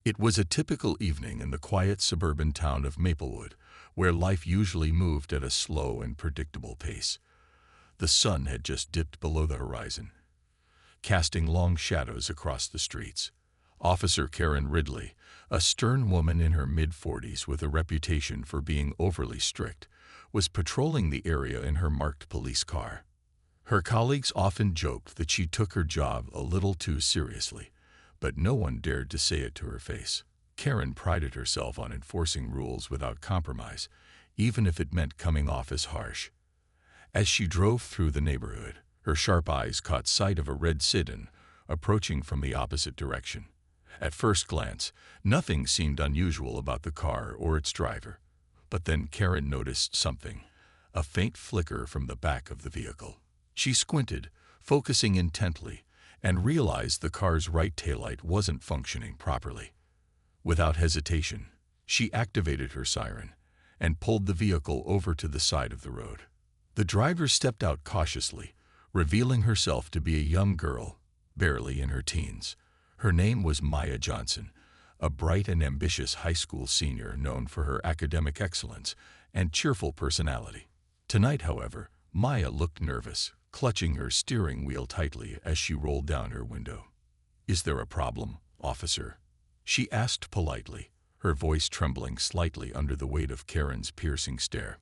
It was a typical evening in the quiet suburban town of Maplewood, where life usually moved at a slow and predictable pace. The sun had just dipped below the horizon, casting long shadows across the streets. Officer Karen Ridley, a stern woman in her mid-40s with a reputation for being overly strict, was patrolling the area in her marked police car. Her colleagues often joked that she took her job a little too seriously, but no one dared to say it to her face. Karen prided herself on enforcing rules without compromise, even if it meant coming off as harsh. As she drove through the neighborhood, her sharp eyes caught sight of a red sedan approaching from the opposite direction. At first glance, nothing seemed unusual about the car or its driver. But then Karen noticed something, a faint flicker from the back of the vehicle. She squinted, focusing intently, and realized the car's right taillight wasn't functioning properly. Without hesitation, she activated her siren and pulled the vehicle over to the side of the road. The driver stepped out cautiously, revealing herself to be a young girl, barely in her teens. Her name was Maya Johnson, a bright and ambitious high school senior known for her academic excellence and cheerful personality. Tonight, however, Maya looked nervous, clutching her steering wheel tightly as she rolled down her window. "Is there a problem, officer?" she asked politely, her voice trembling slightly under the weight of Karen's piercing stare.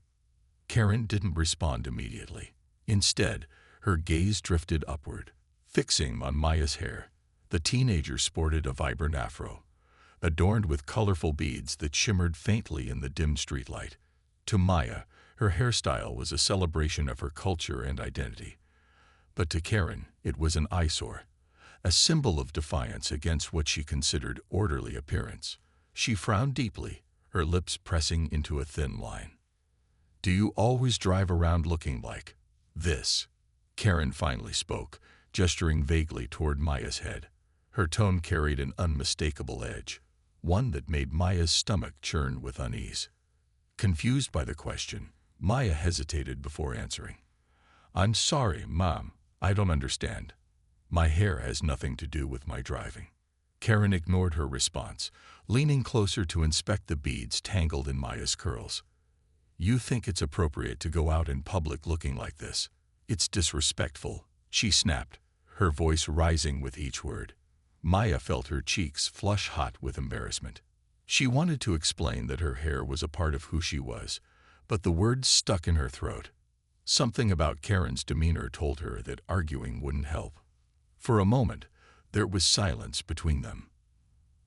Karen didn't respond immediately. Instead, her gaze drifted upward, fixing on Maya's hair. The teenager sported a vibrant afro, adorned with colorful beads that shimmered faintly in the dim streetlight. To Maya, her hairstyle was a celebration of her culture and identity. But to Karen, it was an eyesore, a symbol of defiance against what she considered orderly appearance. She frowned deeply, her lips pressing into a thin line. "Do you always drive around looking like this?" Karen finally spoke, gesturing vaguely toward Maya's head. Her tone carried an unmistakable edge, one that made Maya's stomach churn with unease. Confused by the question, Maya hesitated before answering. "I'm sorry, Mom, I don't understand. My hair has nothing to do with my driving." Karen ignored her response, leaning closer to inspect the beads tangled in Maya's curls. "You think it's appropriate to go out in public looking like this? It's disrespectful," she snapped, her voice rising with each word. Maya felt her cheeks flush hot with embarrassment. She wanted to explain that her hair was a part of who she was, but the words stuck in her throat. Something about Karen's demeanor told her that arguing wouldn't help. For a moment, there was silence between them.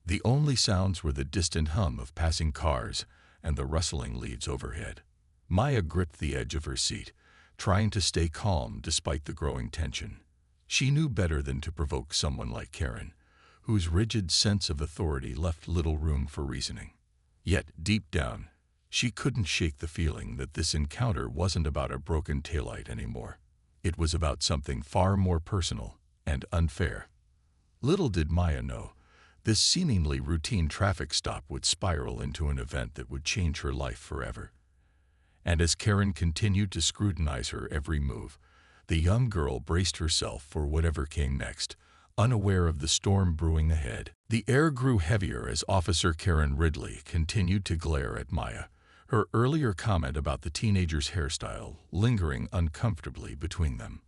The only sounds were the distant hum of passing cars and the rustling leaves overhead. Maya gripped the edge of her seat, trying to stay calm despite the growing tension. She knew better than to provoke someone like Karen, whose rigid sense of authority left little room for reasoning. Yet, deep down, she couldn't shake the feeling that this encounter wasn't about a broken taillight anymore. It was about something far more personal and unfair. Little did Maya know, this seemingly routine traffic stop would spiral into an event that would change her life forever. And as Karen continued to scrutinize her every move, the young girl braced herself for whatever came next, unaware of the storm brewing ahead. The air grew heavier as Officer Karen Ridley continued to glare at Maya, her earlier comment about the teenager's hairstyle lingering uncomfortably between them.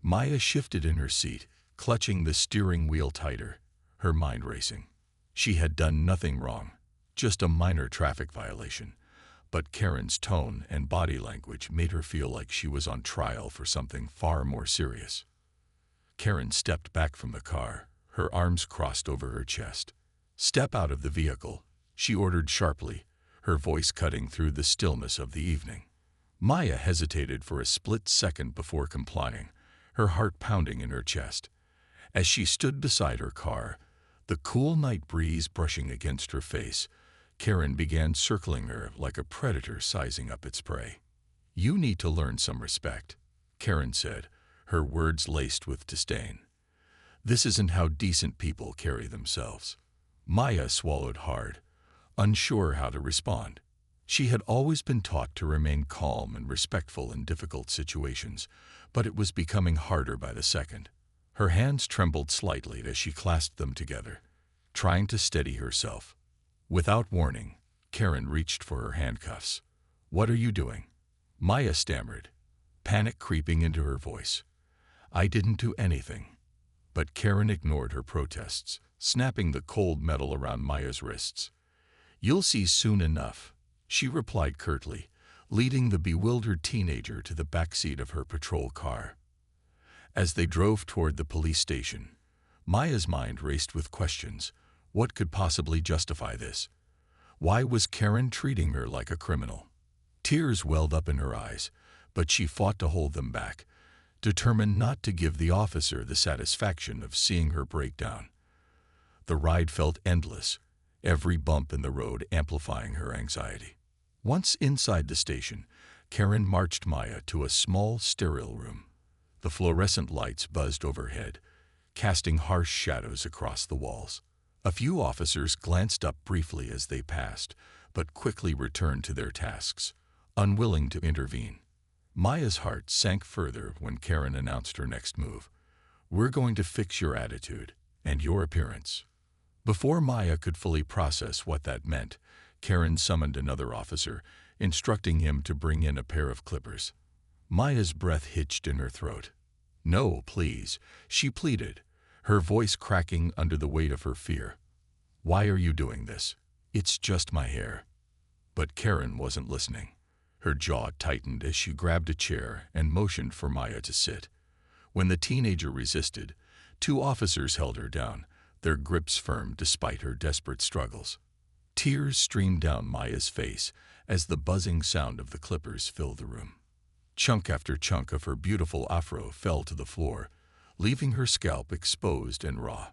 Maya shifted in her seat, clutching the steering wheel tighter, her mind racing. She had done nothing wrong, just a minor traffic violation, but Karen's tone and body language made her feel like she was on trial for something far more serious. Karen stepped back from the car, her arms crossed over her chest. "Step out of the vehicle," she ordered sharply, her voice cutting through the stillness of the evening. Maya hesitated for a split second before complying, her heart pounding in her chest. As she stood beside her car, the cool night breeze brushing against her face, Karen began circling her like a predator sizing up its prey. "You need to learn some respect," Karen said, her words laced with disdain. "This isn't how decent people carry themselves." Maya swallowed hard, unsure how to respond. She had always been taught to remain calm and respectful in difficult situations, but it was becoming harder by the second. Her hands trembled slightly as she clasped them together. trying to steady herself. Without warning, Karen reached for her handcuffs. "What are you doing?" Maya stammered, panic creeping into her voice. "I didn't do anything." But Karen ignored her protests, snapping the cold metal around Maya's wrists. "You'll see soon enough," she replied curtly, leading the bewildered teenager to the backseat of her patrol car. As they drove toward the police station, Maya's mind raced with questions. What could possibly justify this? Why was Karen treating her like a criminal? Tears welled up in her eyes, but she fought to hold them back, determined not to give the officer the satisfaction of seeing her break down. The ride felt endless, every bump in the road amplifying her anxiety. Once inside the station, Karen marched Maya to a small, sterile room. The fluorescent lights buzzed overhead, casting harsh shadows across the walls. A few officers glanced up briefly as they passed, but quickly returned to their tasks, unwilling to intervene. Maya's heart sank further when Karen announced her next move. "We're going to fix your attitude and your appearance." Before Maya could fully process what that meant, Karen summoned another officer, instructing him to bring in a pair of clippers. Maya's breath hitched in her throat. "No, please," she pleaded, her voice cracking under the weight of her fear. "Why are you doing this? It's just my hair." But Karen wasn't listening. Her jaw tightened as she grabbed a chair and motioned for Maya to sit. When the teenager resisted, two officers held her down, their grips firm despite her desperate struggles. Tears streamed down Maya's face as the buzzing sound of the clippers filled the room. Chunk after chunk of her beautiful afro fell to the floor, leaving her scalp exposed and raw.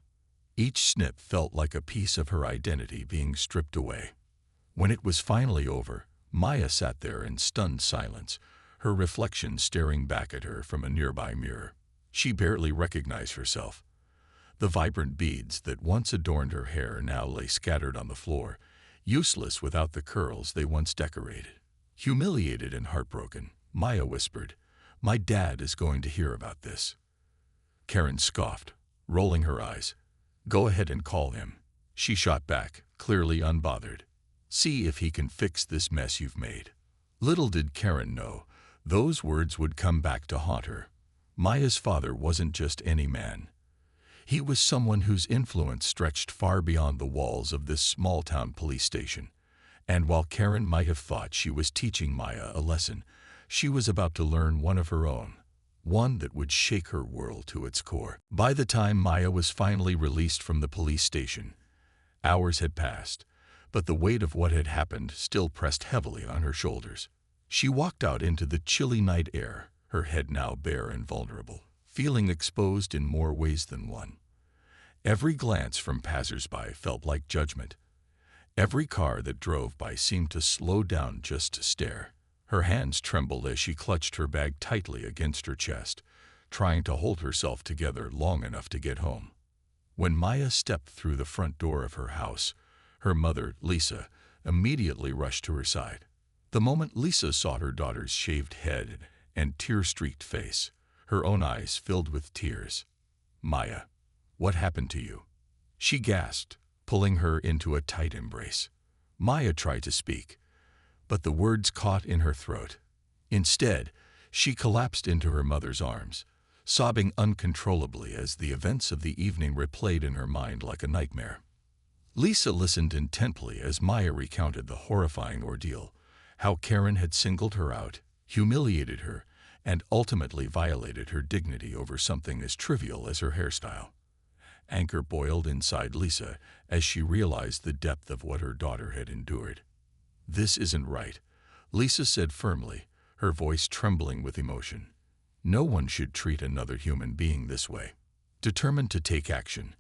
Each snip felt like a piece of her identity being stripped away. When it was finally over, Maya sat there in stunned silence, her reflection staring back at her from a nearby mirror. She barely recognized herself. The vibrant beads that once adorned her hair now lay scattered on the floor, useless without the curls they once decorated. Humiliated and heartbroken, Maya whispered, "My dad is going to hear about this." Karen scoffed, rolling her eyes. "Go ahead and call him," she shot back, clearly unbothered. "See if he can fix this mess you've made." Little did Karen know, those words would come back to haunt her. Maya's father wasn't just any man. He was someone whose influence stretched far beyond the walls of this small-town police station. And while Karen might have thought she was teaching Maya a lesson, she was about to learn one of her own, one that would shake her world to its core. By the time Maya was finally released from the police station, hours had passed, but the weight of what had happened still pressed heavily on her shoulders. She walked out into the chilly night air, her head now bare and vulnerable, feeling exposed in more ways than one. Every glance from passers-by felt like judgment. Every car that drove by seemed to slow down just to stare. Her hands trembled as she clutched her bag tightly against her chest, trying to hold herself together long enough to get home. When Maya stepped through the front door of her house, her mother, Lisa, immediately rushed to her side. The moment Lisa saw her daughter's shaved head and tear-streaked face, her own eyes filled with tears. "Maya, what happened to you?" she gasped, pulling her into a tight embrace. Maya tried to speak, but the words caught in her throat. Instead, she collapsed into her mother's arms, sobbing uncontrollably as the events of the evening replayed in her mind like a nightmare. Lisa listened intently as Maya recounted the horrifying ordeal, how Karen had singled her out, humiliated her, and ultimately violated her dignity over something as trivial as her hairstyle. Anger boiled inside Lisa as she realized the depth of what her daughter had endured. "This isn't right," Lisa said firmly, her voice trembling with emotion. "No one should treat another human being this way." Determined to take action,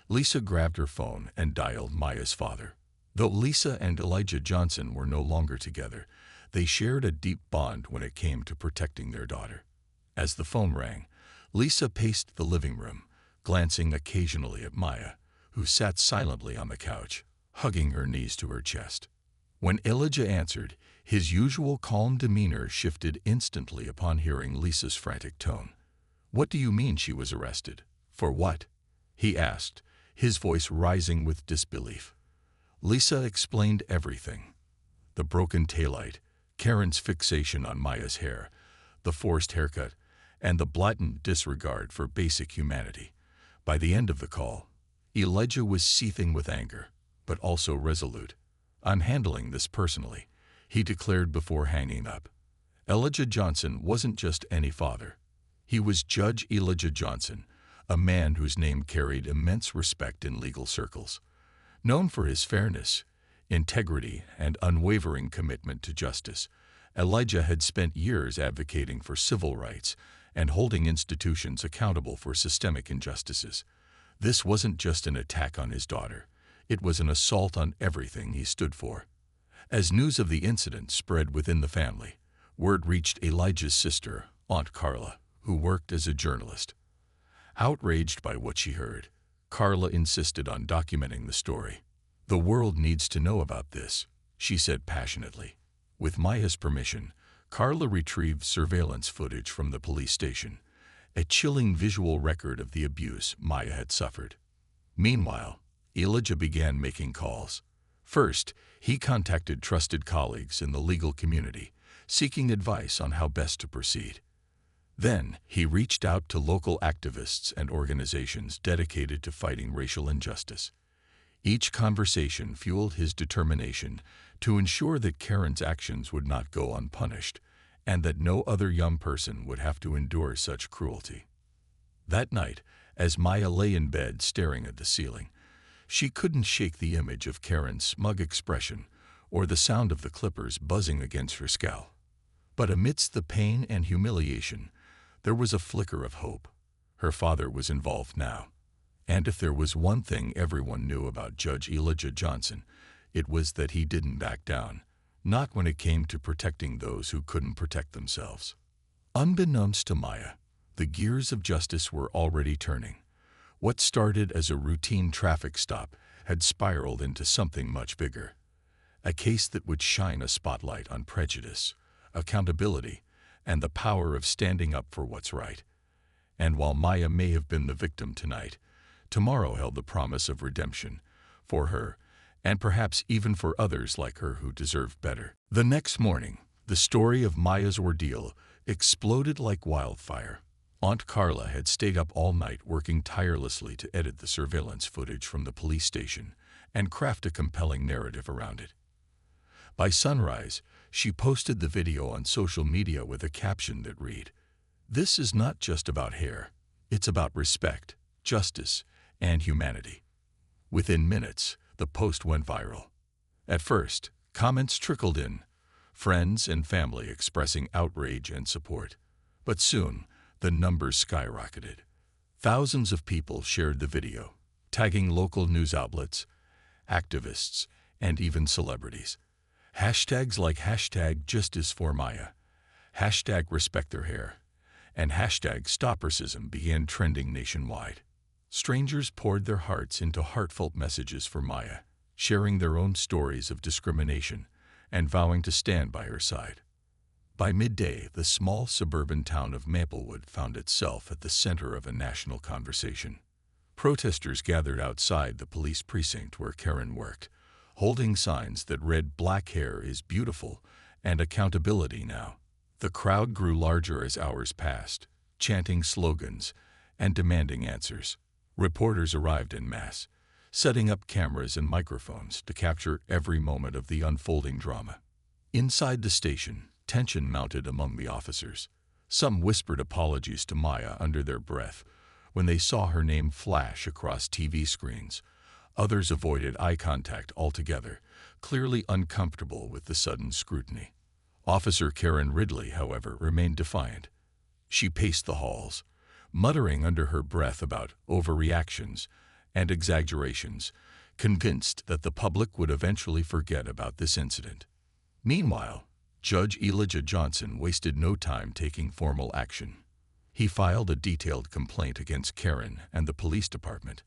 Lisa grabbed her phone and dialed Maya's father. Though Lisa and Elijah Johnson were no longer together, they shared a deep bond when it came to protecting their daughter. As the phone rang, Lisa paced the living room, glancing occasionally at Maya, who sat silently on the couch, hugging her knees to her chest. When Elijah answered, his usual calm demeanor shifted instantly upon hearing Lisa's frantic tone. "What do you mean she was arrested? For what?" he asked, his voice rising with disbelief. Lisa explained everything. The broken taillight, Karen's fixation on Maya's hair, the forced haircut, and the blatant disregard for basic humanity. By the end of the call, Elijah was seething with anger, but also resolute. "I'm handling this personally," he declared before hanging up. Elijah Johnson wasn't just any father. He was Judge Elijah Johnson, a man whose name carried immense respect in legal circles. Known for his fairness, integrity, and unwavering commitment to justice, Elijah had spent years advocating for civil rights and holding institutions accountable for systemic injustices. This wasn't just an attack on his daughter. It was an assault on everything he stood for. As news of the incident spread within the family, word reached Elijah's sister, Aunt Carla, who worked as a journalist. Outraged by what she heard, Carla insisted on documenting the story. "The world needs to know about this," she said passionately. With Maya's permission, Carla retrieved surveillance footage from the police station, a chilling visual record of the abuse Maya had suffered. Meanwhile, Elijah began making calls. First, he contacted trusted colleagues in the legal community, seeking advice on how best to proceed. Then, he reached out to local activists and organizations dedicated to fighting racial injustice. Each conversation fueled his determination to ensure that Karen's actions would not go unpunished, and that no other young person would have to endure such cruelty. That night, as Maya lay in bed staring at the ceiling, she couldn't shake the image of Karen's smug expression or the sound of the clippers buzzing against her scalp. But amidst the pain and humiliation, there was a flicker of hope. Her father was involved now. And if there was one thing everyone knew about Judge Elijah Johnson, it was that he didn't back down, not when it came to protecting those who couldn't protect themselves. Unbeknownst to Maya, the gears of justice were already turning. What started as a routine traffic stop had spiraled into something much bigger. A case that would shine a spotlight on prejudice, accountability, and the power of standing up for what's right. And while Maya may have been the victim tonight, tomorrow held the promise of redemption for her, and perhaps even for others like her who deserved better. The next morning, the story of Maya's ordeal exploded like wildfire. Aunt Carla had stayed up all night working tirelessly to edit the surveillance footage from the police station and craft a compelling narrative around it. By sunrise, she posted the video on social media with a caption that read, "This is not just about hair, it's about respect, justice, and humanity." Within minutes, the post went viral. At first, comments trickled in, friends and family expressing outrage and support. But soon, the numbers skyrocketed. Thousands of people shared the video, tagging local news outlets, activists, and even celebrities. Hashtags like #JusticeForMaya, #RespectTheirHair, and #StopRacism began trending nationwide. Strangers poured their hearts into heartfelt messages for Maya, sharing their own stories of discrimination and vowing to stand by her side. By midday, the small suburban town of Maplewood found itself at the center of a national conversation. Protesters gathered outside the police precinct where Karen worked, holding signs that read "Black hair is beautiful" and "Accountability now." The crowd grew larger as hours passed, chanting slogans and demanding answers. Reporters arrived en masse, setting up cameras and microphones to capture every moment of the unfolding drama. Inside the station, tension mounted among the officers. Some whispered apologies to Maya under their breath when they saw her name flash across TV screens. Others avoided eye contact altogether, clearly uncomfortable with the sudden scrutiny. Officer Karen Ridley, however, remained defiant. She paced the halls, muttering under her breath about overreactions and exaggerations, convinced that the public would eventually forget about this incident. Meanwhile, Judge Elijah Johnson wasted no time taking formal action. He filed a detailed complaint against Karen and the police department,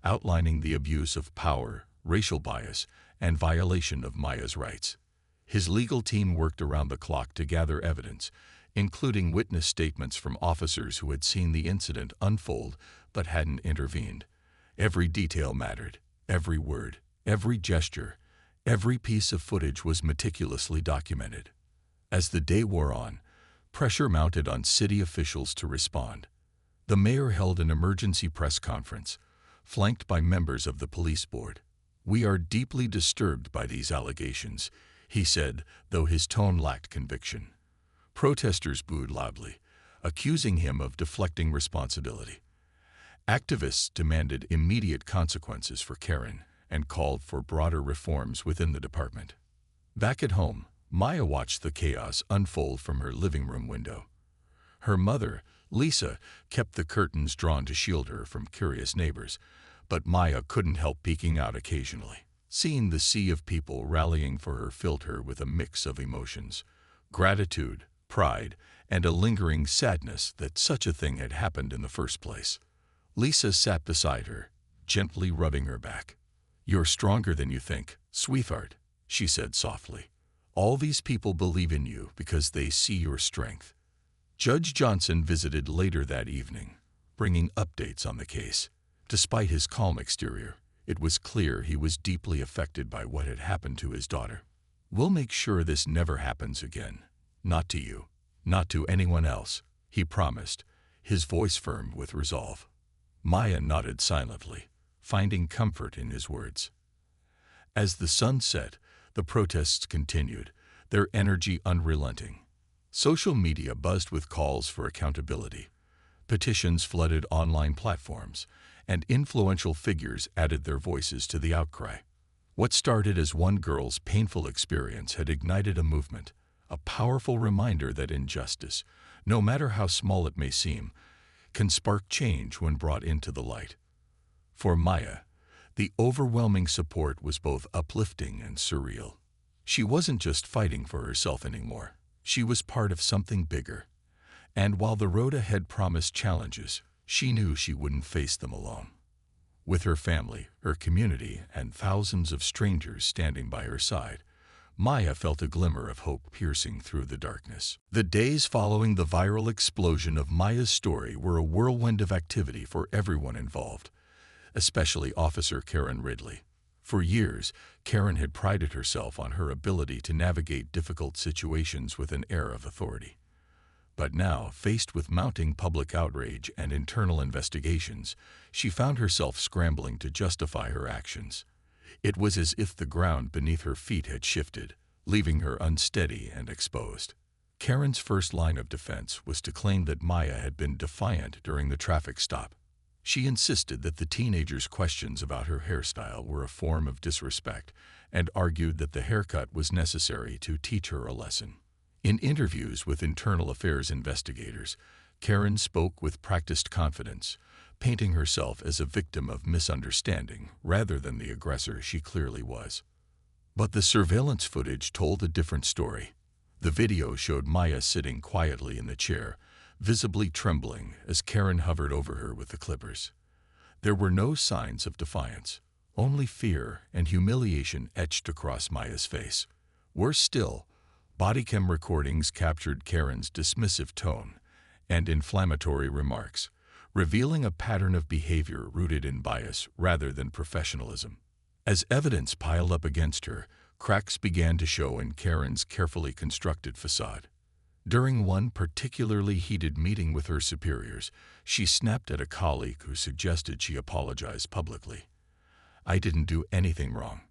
outlining the abuse of power, racial bias, and violation of Maya's rights. His legal team worked around the clock to gather evidence, including witness statements from officers who had seen the incident unfold but hadn't intervened, Every detail mattered, every word, every gesture, every piece of footage was meticulously documented. As the day wore on, pressure mounted on city officials to respond. The mayor held an emergency press conference, flanked by members of the police board. "We are deeply disturbed by these allegations," he said, though his tone lacked conviction. Protesters booed loudly, accusing him of deflecting responsibility. Activists demanded immediate consequences for Karen and called for broader reforms within the department. Back at home, Maya watched the chaos unfold from her living room window. Her mother, Lisa, kept the curtains drawn to shield her from curious neighbors, but Maya couldn't help peeking out occasionally. Seeing the sea of people rallying for her filled her with a mix of emotions: gratitude, pride, and a lingering sadness that such a thing had happened in the first place. Lisa sat beside her, gently rubbing her back. "You're stronger than you think, sweetheart," she said softly. "All these people believe in you because they see your strength." Judge Johnson visited later that evening, bringing updates on the case. Despite his calm exterior, it was clear he was deeply affected by what had happened to his daughter. "We'll make sure this never happens again. Not to you, not to anyone else," he promised, his voice firm with resolve. Maya nodded silently, finding comfort in his words. As the sun set, the protests continued, their energy unrelenting. Social media buzzed with calls for accountability. Petitions flooded online platforms, and influential figures added their voices to the outcry. What started as one girl's painful experience had ignited a movement, a powerful reminder that injustice, no matter how small it may seem, can spark change when brought into the light. For Maya, the overwhelming support was both uplifting and surreal. She wasn't just fighting for herself anymore. She was part of something bigger. And while the road ahead promised challenges, she knew she wouldn't face them alone. With her family, her community, and thousands of strangers standing by her side, Maya felt a glimmer of hope piercing through the darkness. The days following the viral explosion of Maya's story were a whirlwind of activity for everyone involved, especially Officer Karen Ridley. For years, Karen had prided herself on her ability to navigate difficult situations with an air of authority. But now, faced with mounting public outrage and internal investigations, she found herself scrambling to justify her actions. It was as if the ground beneath her feet had shifted, leaving her unsteady and exposed. Karen's first line of defense was to claim that Maya had been defiant during the traffic stop. She insisted that the teenager's questions about her hairstyle were a form of disrespect and argued that the haircut was necessary to teach her a lesson. In interviews with internal affairs investigators, Karen spoke with practiced confidence, painting herself as a victim of misunderstanding rather than the aggressor she clearly was. But the surveillance footage told a different story. The video showed Maya sitting quietly in the chair, visibly trembling as Karen hovered over her with the clippers. There were no signs of defiance, only fear and humiliation etched across Maya's face. Worse still, bodycam recordings captured Karen's dismissive tone and inflammatory remarks, revealing a pattern of behavior rooted in bias rather than professionalism. As evidence piled up against her, cracks began to show in Karen's carefully constructed facade. During one particularly heated meeting with her superiors, she snapped at a colleague who suggested she apologize publicly. "I didn't do anything wrong,"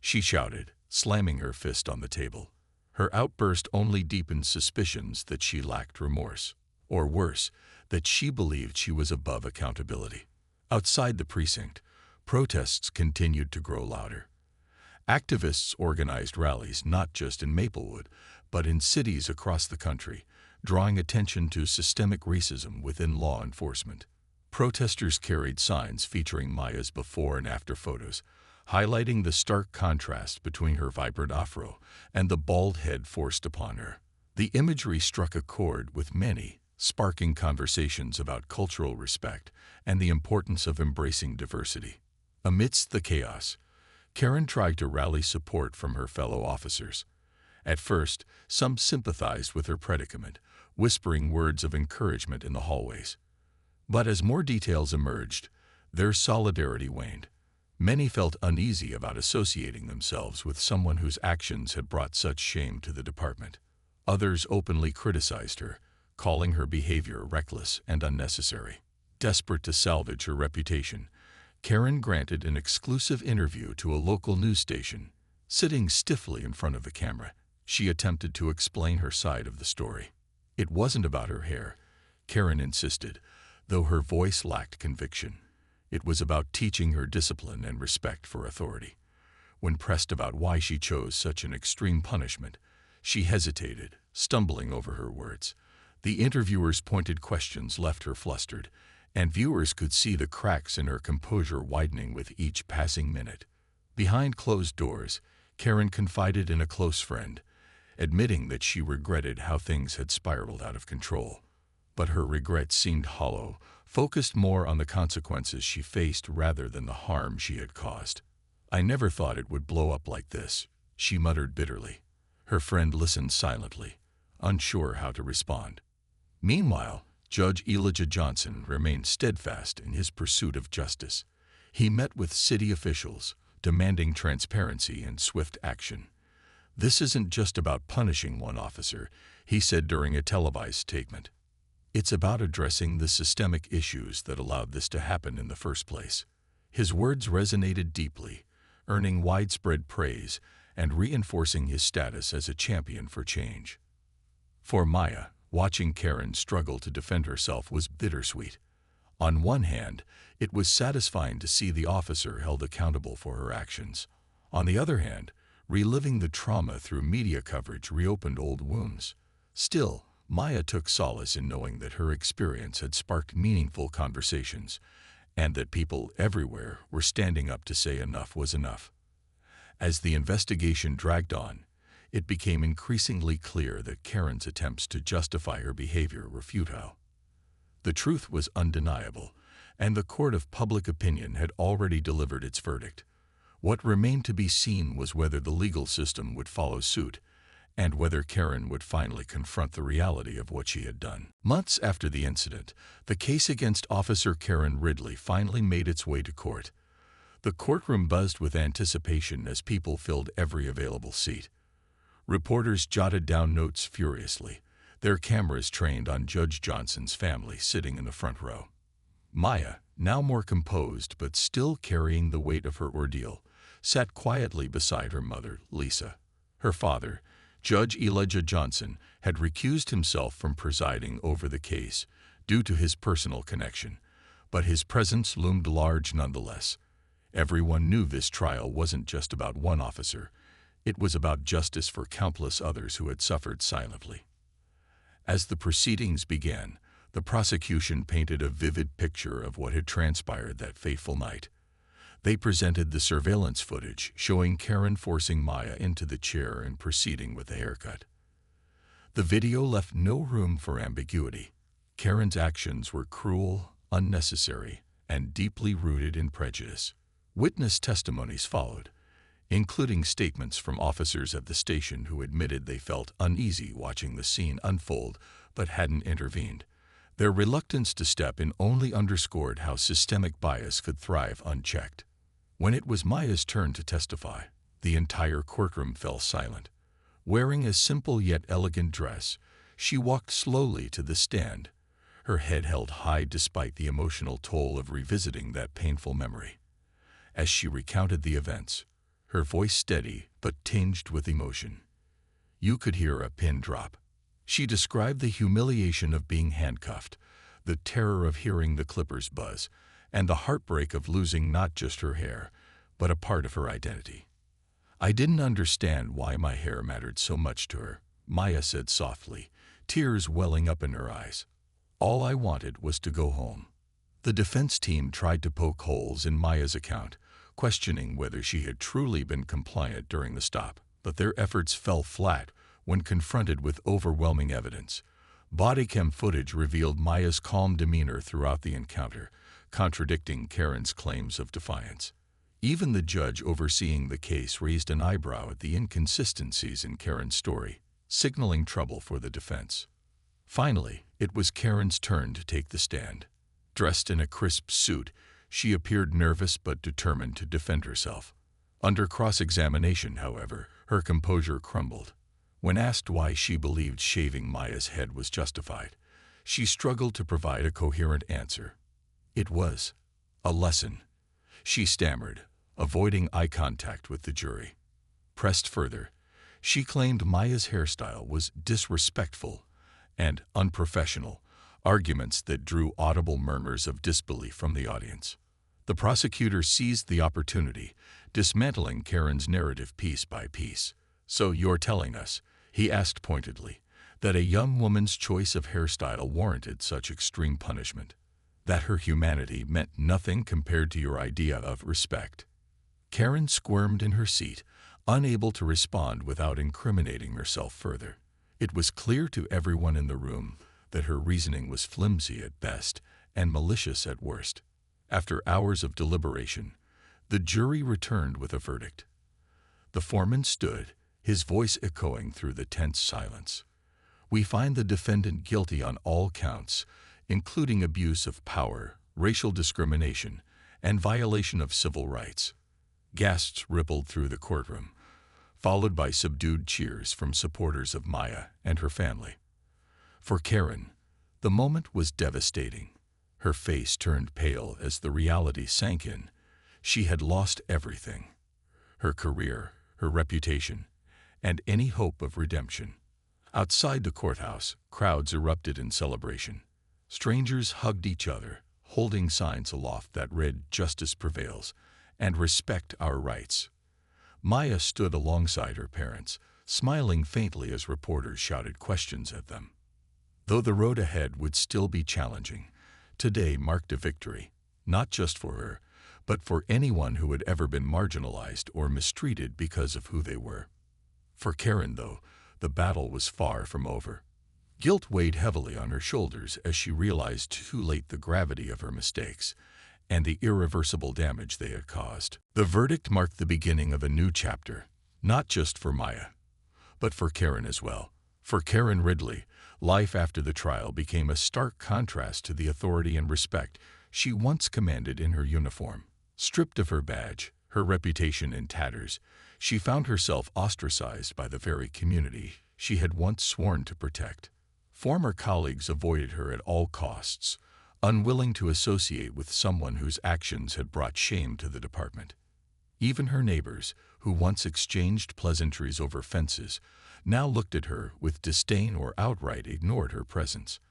she shouted, slamming her fist on the table. Her outburst only deepened suspicions that she lacked remorse, or worse, that she believed she was above accountability. Outside the precinct, protests continued to grow louder. Activists organized rallies not just in Maplewood, but in cities across the country, drawing attention to systemic racism within law enforcement. Protesters carried signs featuring Maya's before and after photos, highlighting the stark contrast between her vibrant afro and the bald head forced upon her. The imagery struck a chord with many, sparking conversations about cultural respect and the importance of embracing diversity. Amidst the chaos, Karen tried to rally support from her fellow officers. At first, some sympathized with her predicament, whispering words of encouragement in the hallways. But as more details emerged, Their solidarity waned. Many felt uneasy about associating themselves with someone whose actions had brought such shame to the department. Others openly criticized her, calling her behavior reckless and unnecessary. Desperate to salvage her reputation, Karen granted an exclusive interview to a local news station. Sitting stiffly in front of the camera, she attempted to explain her side of the story. It wasn't about her hair, Karen insisted, though her voice lacked conviction. It was about teaching her discipline and respect for authority. When pressed about why she chose such an extreme punishment, she hesitated, stumbling over her words. The interviewer's pointed questions left her flustered, and viewers could see the cracks in her composure widening with each passing minute. Behind closed doors, Karen confided in a close friend, admitting that she regretted how things had spiraled out of control. But her regret seemed hollow, focused more on the consequences she faced rather than the harm she had caused. "I never thought it would blow up like this," she muttered bitterly. Her friend listened silently, unsure how to respond. Meanwhile, Judge Elijah Johnson remained steadfast in his pursuit of justice. He met with city officials, demanding transparency and swift action. "This isn't just about punishing one officer," he said during a televised statement. "It's about addressing the systemic issues that allowed this to happen in the first place." His words resonated deeply, earning widespread praise and reinforcing his status as a champion for change. For Maya, watching Karen struggle to defend herself was bittersweet. On one hand, it was satisfying to see the officer held accountable for her actions. On the other hand, reliving the trauma through media coverage reopened old wounds. Still, Maya took solace in knowing that her experience had sparked meaningful conversations, and that people everywhere were standing up to say enough was enough. As the investigation dragged on, it became increasingly clear that Karen's attempts to justify her behavior were futile. The truth was undeniable, and the court of public opinion had already delivered its verdict. What remained to be seen was whether the legal system would follow suit, and whether Karen would finally confront the reality of what she had done. Months after the incident, the case against Officer Karen Ridley finally made its way to court. The courtroom buzzed with anticipation as people filled every available seat. Reporters jotted down notes furiously, their cameras trained on Judge Johnson's family sitting in the front row. Maya, now more composed but still carrying the weight of her ordeal, sat quietly beside her mother, Lisa. Her father, Judge Elijah Johnson, had recused himself from presiding over the case due to his personal connection, but his presence loomed large nonetheless. Everyone knew this trial wasn't just about one officer. It was about justice for countless others who had suffered silently. As the proceedings began, the prosecution painted a vivid picture of what had transpired that fateful night. They presented the surveillance footage showing Karen forcing Maya into the chair and proceeding with the haircut. The video left no room for ambiguity. Karen's actions were cruel, unnecessary, and deeply rooted in prejudice. Witness testimonies followed, including statements from officers at the station who admitted they felt uneasy watching the scene unfold but hadn't intervened. Their reluctance to step in only underscored how systemic bias could thrive unchecked. When it was Maya's turn to testify, the entire courtroom fell silent. Wearing a simple yet elegant dress, she walked slowly to the stand, her head held high despite the emotional toll of revisiting that painful memory. As she recounted the events, her voice steady but tinged with emotion, you could hear a pin drop. She described the humiliation of being handcuffed, the terror of hearing the clippers buzz, and the heartbreak of losing not just her hair, but a part of her identity. "I didn't understand why my hair mattered so much to her," Maya said softly, tears welling up in her eyes. "All I wanted was to go home." The defense team tried to poke holes in Maya's account, questioning whether she had truly been compliant during the stop, but their efforts fell flat when confronted with overwhelming evidence. Body cam footage revealed Maya's calm demeanor throughout the encounter, contradicting Karen's claims of defiance. Even the judge overseeing the case raised an eyebrow at the inconsistencies in Karen's story, signaling trouble for the defense. Finally, it was Karen's turn to take the stand. Dressed in a crisp suit, She appeared nervous but determined to defend herself. Under cross-examination, however, her composure crumbled. When asked why she believed shaving Maya's head was justified, she struggled to provide a coherent answer. It was a lesson, she stammered, avoiding eye contact with the jury. Pressed further, she claimed Maya's hairstyle was disrespectful and unprofessional, arguments that drew audible murmurs of disbelief from the audience. The prosecutor seized the opportunity, dismantling Karen's narrative piece by piece. "So you're telling us," he asked pointedly, "that a young woman's choice of hairstyle warranted such extreme punishment? That her humanity meant nothing compared to your idea of respect?" Karen squirmed in her seat, unable to respond without incriminating herself further. It was clear to everyone in the room that her reasoning was flimsy at best and malicious at worst. After hours of deliberation, the jury returned with a verdict. The foreman stood, his voice echoing through the tense silence. "We find the defendant guilty on all counts, including abuse of power, racial discrimination, and violation of civil rights." Gasps rippled through the courtroom, followed by subdued cheers from supporters of Maya and her family. For Karen, the moment was devastating. Her face turned pale as the reality sank in. She had lost everything: her career, her reputation, and any hope of redemption. Outside the courthouse, crowds erupted in celebration. Strangers hugged each other, holding signs aloft that read "Justice prevails" and "Respect our rights." Maya stood alongside her parents, smiling faintly as reporters shouted questions at them. Though the road ahead would still be challenging, today marked a victory, not just for her, but for anyone who had ever been marginalized or mistreated because of who they were. For Karen, though, the battle was far from over. Guilt weighed heavily on her shoulders as she realized too late the gravity of her mistakes and the irreversible damage they had caused. The verdict marked the beginning of a new chapter, not just for Maya, but for Karen as well. For Karen Ridley, life after the trial became a stark contrast to the authority and respect she once commanded in her uniform. Stripped of her badge, her reputation in tatters, she found herself ostracized by the very community she had once sworn to protect. Former colleagues avoided her at all costs, unwilling to associate with someone whose actions had brought shame to the department. Even her neighbors, who once exchanged pleasantries over fences, now looked at her with disdain or outright ignored her presence.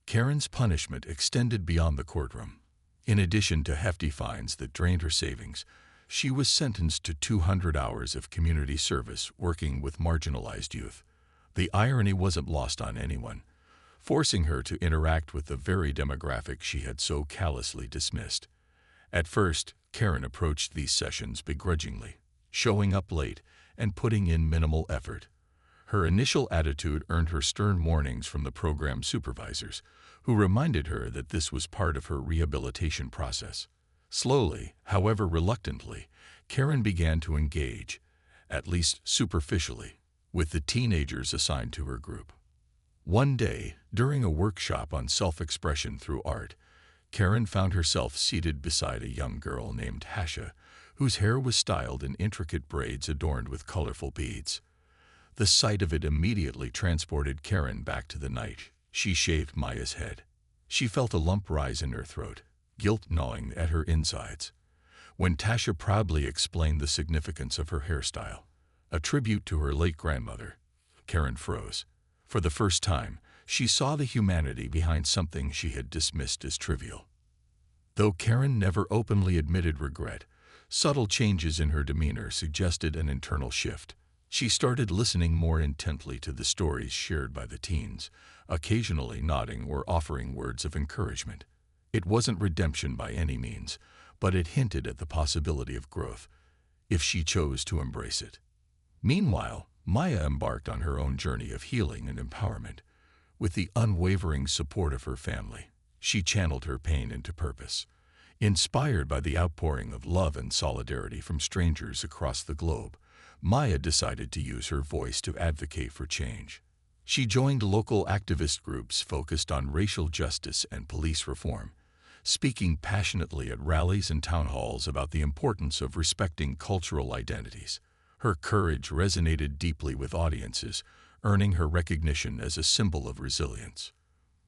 Karen's punishment extended beyond the courtroom. In addition to hefty fines that drained her savings, she was sentenced to 200 hours of community service working with marginalized youth. The irony wasn't lost on anyone, forcing her to interact with the very demographic she had so callously dismissed. At first, Karen approached these sessions begrudgingly, showing up late and putting in minimal effort. Her initial attitude earned her stern warnings from the program supervisors, who reminded her that this was part of her rehabilitation process. Slowly, however reluctantly, Karen began to engage, at least superficially, with the teenagers assigned to her group. One day, during a workshop on self-expression through art, Karen found herself seated beside a young girl named Hasha, whose hair was styled in intricate braids adorned with colorful beads. The sight of it immediately transported Karen back to the night she shaved Maya's head. She felt a lump rise in her throat, guilt gnawing at her insides. When Tasha proudly explained the significance of her hairstyle, a tribute to her late grandmother, Karen froze. For the first time, she saw the humanity behind something she had dismissed as trivial. Though Karen never openly admitted regret, subtle changes in her demeanor suggested an internal shift. She started listening more intently to the stories shared by the teens, occasionally nodding or offering words of encouragement. It wasn't redemption by any means, but it hinted at the possibility of growth, if she chose to embrace it. Meanwhile, Maya embarked on her own journey of healing and empowerment. With the unwavering support of her family, she channeled her pain into purpose. Inspired by the outpouring of love and solidarity from strangers across the globe, Maya decided to use her voice to advocate for change. She joined local activist groups focused on racial justice and police reform, speaking passionately at rallies and town halls about the importance of respecting cultural identities. Her courage resonated deeply with audiences, earning her recognition as a symbol of resilience.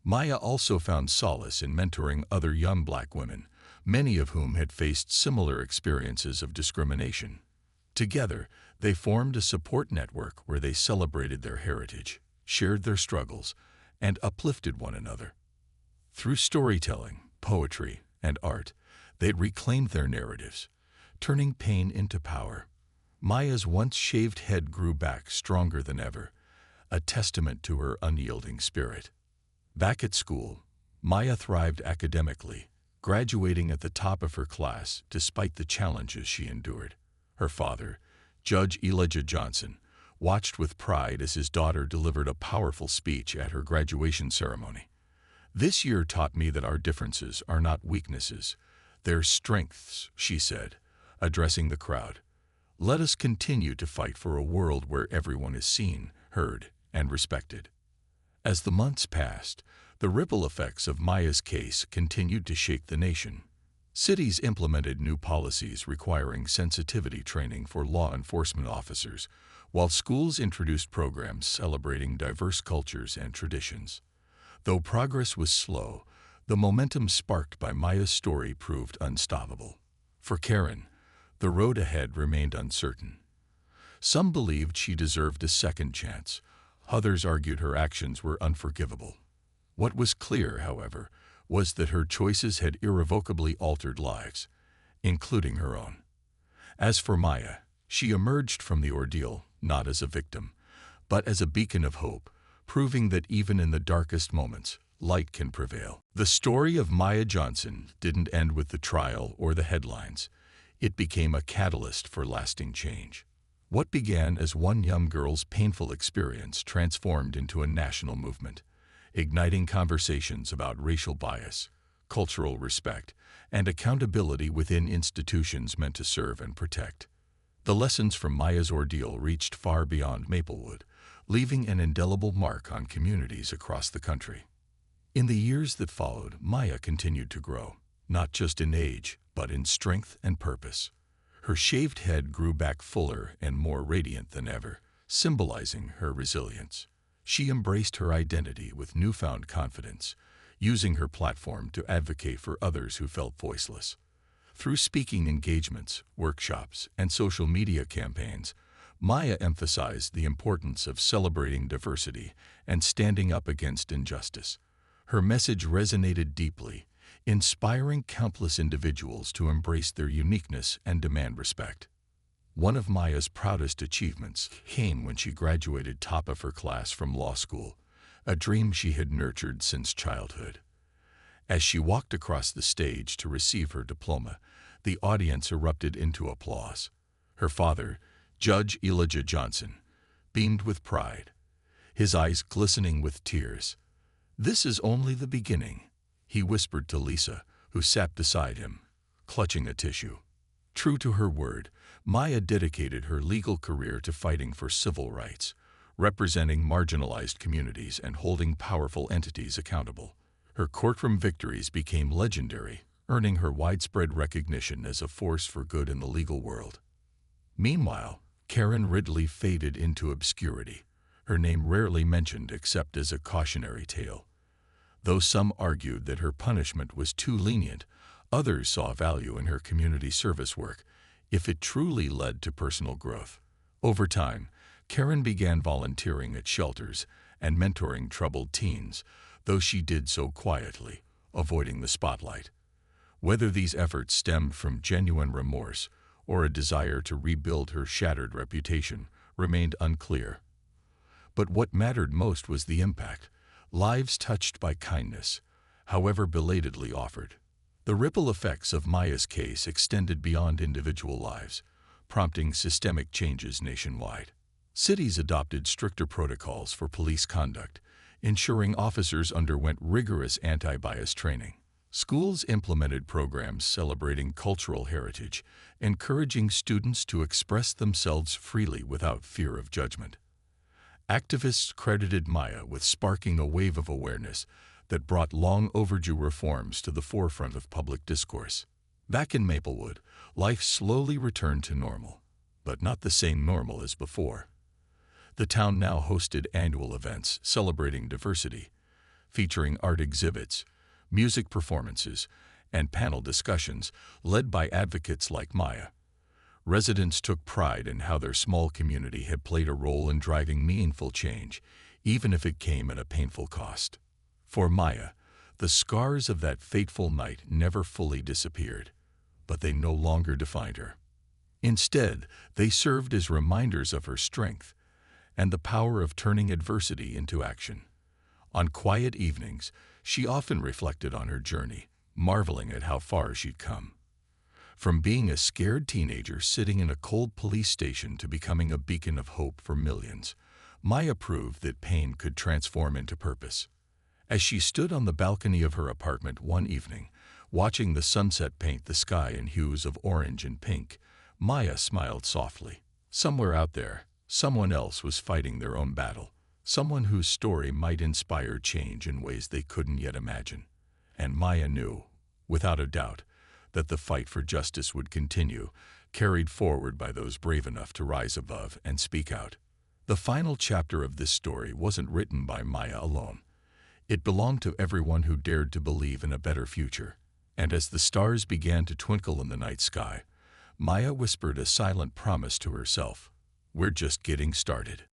Maya also found solace in mentoring other young Black women, many of whom had faced similar experiences of discrimination. Together, they formed a support network where they celebrated their heritage, shared their struggles, and uplifted one another. Through storytelling, poetry, and art, they reclaimed their narratives, turning pain into power. Maya's once shaved head grew back stronger than ever, a testament to her unyielding spirit. Back at school, Maya thrived academically, graduating at the top of her class despite the challenges she endured. Her father, Judge Elijah Johnson, watched with pride as his daughter delivered a powerful speech at her graduation ceremony. "This year taught me that our differences are not weaknesses, they're strengths," she said, addressing the crowd. "Let us continue to fight for a world where everyone is seen, heard, and respected." As the months passed, the ripple effects of Maya's case continued to shake the nation. Cities implemented new policies requiring sensitivity training for law enforcement officers, while schools introduced programs celebrating diverse cultures and traditions. Though progress was slow, the momentum sparked by Maya's story proved unstoppable. For Karen, the road ahead remained uncertain. Some believed she deserved a second chance. Others argued her actions were unforgivable. What was clear, however, was that her choices had irrevocably altered lives, including her own. As for Maya, she emerged from the ordeal not as a victim, but as a beacon of hope, proving that even in the darkest moments, light can prevail. The story of Maya Johnson didn't end with the trial or the headlines. It became a catalyst for lasting change. What began as one young girl's painful experience transformed into a national movement, igniting conversations about racial bias, cultural respect, and accountability within institutions meant to serve and protect. The lessons from Maya's ordeal reached far beyond Maplewood, leaving an indelible mark on communities across the country. In the years that followed, Maya continued to grow, not just in age, but in strength and purpose. Her shaved head grew back fuller and more radiant than ever, symbolizing her resilience. She embraced her identity with newfound confidence, using her platform to advocate for others who felt voiceless. Through speaking engagements, workshops, and social media campaigns, Maya emphasized the importance of celebrating diversity and standing up against injustice. Her message resonated deeply, inspiring countless individuals to embrace their uniqueness and demand respect. One of Maya's proudest achievements came when she graduated top of her class from law school, a dream she had nurtured since childhood. As she walked across the stage to receive her diploma, the audience erupted into applause. Her father, Judge Elijah Johnson, beamed with pride, his eyes glistening with tears. "This is only the beginning," he whispered to Lisa, who sat beside him, clutching a tissue. True to her word, Maya dedicated her legal career to fighting for civil rights, representing marginalized communities and holding powerful entities accountable. Her courtroom victories became legendary, earning her widespread recognition as a force for good in the legal world. Meanwhile, Karen Ridley faded into obscurity, her name rarely mentioned except as a cautionary tale. Though some argued that her punishment was too lenient, others saw value in her community service work if it truly led to personal growth. Over time, Karen began volunteering at shelters and mentoring troubled teens, though she did so quietly, avoiding the spotlight. Whether these efforts stemmed from genuine remorse or a desire to rebuild her shattered reputation remained unclear. But what mattered most was the impact, lives touched by kindness, however belatedly offered. The ripple effects of Maya's case extended beyond individual lives, prompting systemic changes nationwide. Cities adopted stricter protocols for police conduct, ensuring officers underwent rigorous anti-bias training. Schools implemented programs celebrating cultural heritage, encouraging students to express themselves freely without fear of judgment. Activists credited Maya with sparking a wave of awareness that brought long overdue reforms to the forefront of public discourse. Back in Maplewood, life slowly returned to normal, but not the same normal as before. The town now hosted annual events celebrating diversity, featuring art exhibits, music performances, and panel discussions led by advocates like Maya. Residents took pride in how their small community had played a role in driving meaningful change, even if it came at a painful cost. For Maya, the scars of that fateful night never fully disappeared, but they no longer defined her. Instead, they served as reminders of her strength and the power of turning adversity into action. On quiet evenings, she often reflected on her journey, marveling at how far she'd come. From being a scared teenager sitting in a cold police station to becoming a beacon of hope for millions, Maya proved that pain could transform into purpose. As she stood on the balcony of her apartment one evening, watching the sunset paint the sky in hues of orange and pink, Maya smiled softly. Somewhere out there, someone else was fighting their own battle, someone whose story might inspire change in ways they couldn't yet imagine. And Maya knew, without a doubt, that the fight for justice would continue, carried forward by those brave enough to rise above and speak out. The final chapter of this story wasn't written by Maya alone. It belonged to everyone who dared to believe in a better future. And as the stars began to twinkle in the night sky, Maya whispered a silent promise to herself. We're just getting started.